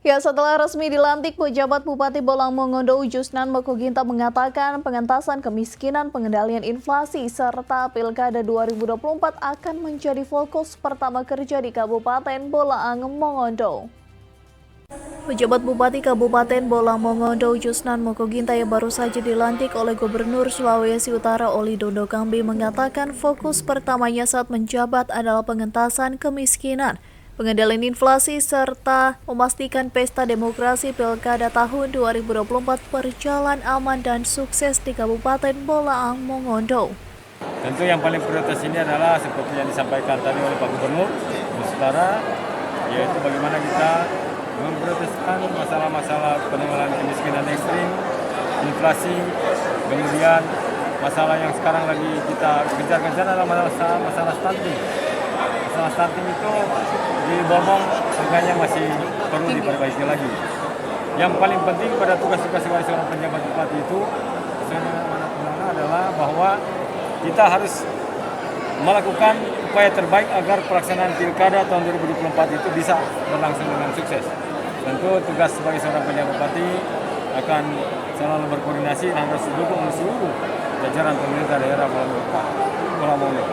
Ya, setelah resmi dilantik, pejabat Bupati Bolang Mongondo Jusnan Mokoginta mengatakan pengentasan kemiskinan, pengendalian inflasi, serta Pilkada 2024 akan menjadi fokus pertama kerja di Kabupaten Bolang Mongondo. Pejabat Bupati Kabupaten Bolang Mongondo Jusnan Mokoginta yang baru saja dilantik oleh Gubernur Sulawesi Utara Oli Dondo Kambi mengatakan fokus pertamanya saat menjabat adalah pengentasan kemiskinan, pengendalian inflasi, serta memastikan pesta demokrasi Pilkada tahun 2024 berjalan aman dan sukses di Kabupaten Bolang Mongondo. Tentu yang paling prioritas ini adalah seperti yang disampaikan tadi oleh Pak Gubernur Utara, yaitu bagaimana kita memprioritaskan masalah-masalah penanggulangan kemiskinan ekstrim, inflasi, kemudian masalah yang sekarang lagi kita kejar-kejar adalah masalah stunting. Masalah stunting itu di Bomong angkanya masih perlu diperbaiki lagi. Yang paling penting pada tugas-tugas sebagai seorang penjabat bupati itu adalah bahwa kita harus melakukan upaya terbaik agar pelaksanaan Pilkada tahun 2024 itu bisa berlangsung dengan sukses. Tentu tugas sebagai seorang penjabat bupati akan selalu berkoordinasi dan harus didukung oleh seluruh jajaran pemerintah daerah Bolang Mongondo.